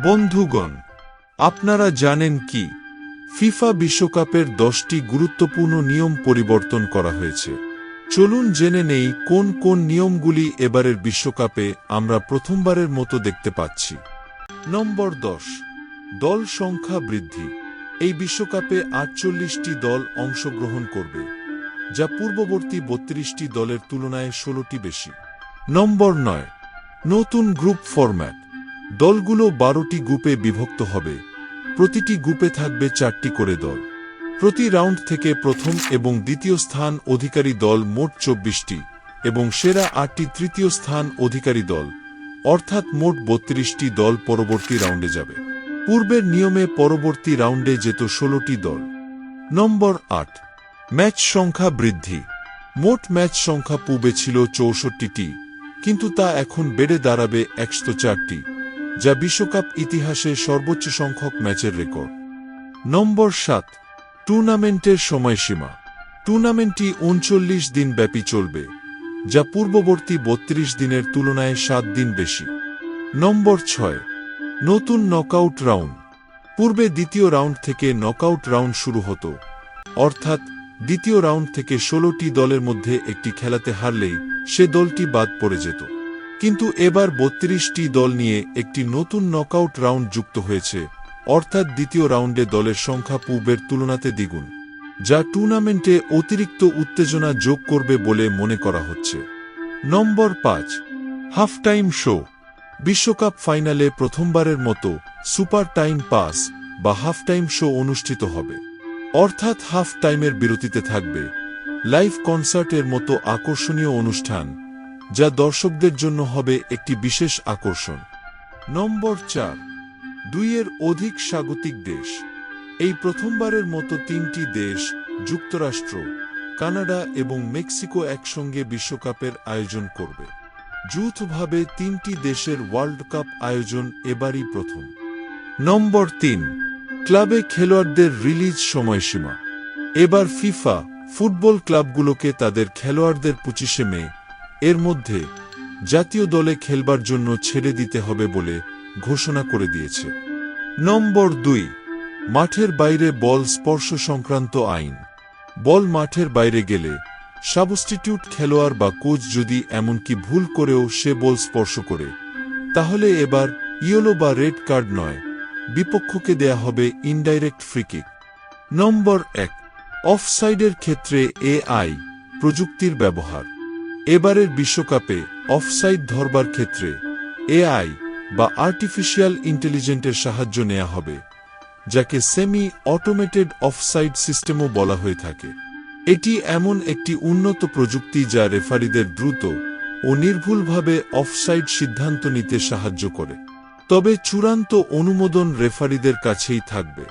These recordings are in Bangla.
বন্ধুগণ, আপনারা জানেন কি ফিফা বিশ্বকাপের 10টি গুরুত্বপূর্ণ নিয়ম পরিবর্তন করা হয়েছে। চলুন জেনে নেই কোন কোন নিয়মগুলি এবারের বিশ্বকাপে আমরা প্রথমবারের মতো দেখতে পাচ্ছি। নম্বর 10, দল সংখ্যা বৃদ্ধি। এই বিশ্বকাপে 48টি দল অংশগ্রহণ করবে, যা পূর্ববর্তী 32টি দলের তুলনায় 16টি বেশি। নম্বর 9, নতুন গ্রুপ ফরম্যাট। দলগুলো 12টি গ্রুপে বিভক্ত হবে, প্রতিটি গ্রুপে থাকবে 4টি করে দল। প্রতি রাউন্ড থেকে প্রথম এবং দ্বিতীয় স্থান অধিকারী দল মোট 24টি এবং সেরা 8টি তৃতীয় স্থান অধিকারী দল, অর্থাৎ মোট 32টি দল পরবর্তী রাউন্ডে যাবে। পূর্বের নিয়মে পরবর্তী রাউন্ডে যেত 16টি দল। নম্বর 8, ম্যাচ সংখ্যা বৃদ্ধি। মোট ম্যাচ সংখ্যা পূর্বে ছিল 64টি, কিন্তু তা এখন বেড়ে দাঁড়াবে 104টি, যা বিশ্বকাপ ইতিহাসে সর্বোচ্চ সংখ্যক ম্যাচের রেকর্ড। নম্বর 7, টুর্নামেন্টের সময়সীমা। টুর্নামেন্টটি 39 দিন ব্যাপী চলবে, যা পূর্ববর্তী 32 দিনের তুলনায় 7 দিন বেশি। নম্বর 6, নতুন নকআউট রাউন্ড। পূর্বে দ্বিতীয় রাউন্ড থেকে নকআউট রাউন্ড শুরু হতো, অর্থাৎ দ্বিতীয় রাউন্ড থেকে 16টি দলের মধ্যে একটি খেলাতে হারলেই সে দলটি বাদ পড়ে যেত। কিন্তু এবার 32টি দল নিয়ে একটি নতুন নকআউট রাউন্ড যুক্ত হয়েছে, অর্থাৎ দ্বিতীয় রাউন্ডে দলের সংখ্যা পূর্বের তুলনাতে দ্বিগুণ, যা টুর্নামেন্টে অতিরিক্ত উত্তেজনা যোগ করবে বলে মনে করা হচ্ছে। নম্বর 5, হাফ টাইম শো। বিশ্বকাপ ফাইনালে প্রথমবারের মতো সুপার টাইম পাস বা হাফ টাইম শো অনুষ্ঠিত হবে, অর্থাৎ হাফ টাইমের বিরতিতে থাকবে লাইভ কনসার্টের মতো আকর্ষণীয় অনুষ্ঠান, যা দর্শকদের জন্য হবে একটি বিশেষ আকর্ষণ। নম্বর 4, 2-এর অধিক স্বাগতিক দেশ। এই প্রথমবারের মতো 3টি দেশ, যুক্তরাষ্ট্র, কানাডা এবং মেক্সিকো একসঙ্গে বিশ্বকাপের আয়োজন করবে। যৌথভাবে 3টি দেশের ওয়ার্ল্ড কাপ আয়োজন এবারই প্রথম। নম্বর 3, ক্লাবে খেলোয়াড়দের রিলিজ সময়সীমা। এবার ফিফা ফুটবল ক্লাবগুলোকে তাদের খেলোয়াড়দের 25শে মে এর মধ্যে জাতীয় দলে খেলবার জন্য ছেড়ে দিতে হবে বলে ঘোষণা করে দিয়েছে। নম্বর 2, মাঠের বাইরে বল স্পর্শ সংক্রান্ত আইন। বল মাঠের বাইরে গেলে সাবস্টিটিউট খেলোয়াড় বা কোচ যদি এমনকি ভুল করেও সে বল স্পর্শ করে, তাহলে এবার ইয়েলো বা রেড কার্ড নয়, বিপক্ষকে দেয়া হবে ইনডাইরেক্ট ফ্রিকিক। নম্বর 1, অফসাইডের ক্ষেত্রে এআই প্রযুক্তির ব্যবহার। এবারের বিশ্বকাপে অফসাইড ধরবার ক্ষেত্রে এআই বা আর্টিফিশিয়াল ইন্টেলিজেন্সের সাহায্য নেওয়া হবে, যাকে সেমি অটোমেটেড অফসাইড সিস্টেমও বলা হয়ে থাকে। এটি এমন একটি উন্নত প্রযুক্তি যা রেফারিদের দ্রুত ও নির্ভুলভাবে অফসাইড সিদ্ধান্ত নিতে সাহায্য করে, তবে চূড়ান্ত অনুমোদন রেফারিদের কাছেই থাকবে।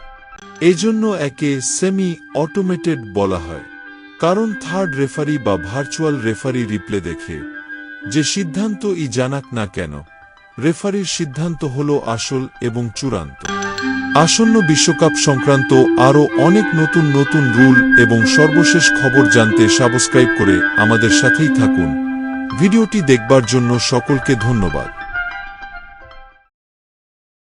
এজন্য একে সেমি অটোমেটেড বলা হয়, কারণ থার্ড রেফারি বা ভার্চুয়াল রেফারি রিপ্লে দেখে যে সিদ্ধান্তই জানাক না কেন, রেফারির সিদ্ধান্ত হল আসল এবং চূড়ান্ত। আসন্ন বিশ্বকাপ সংক্রান্ত আরও অনেক নতুন নতুন রুল এবং সর্বশেষ খবর জানতে সাবস্ক্রাইব করে আমাদের সাথেই থাকুন। ভিডিওটি দেখবার জন্য সকলকে ধন্যবাদ।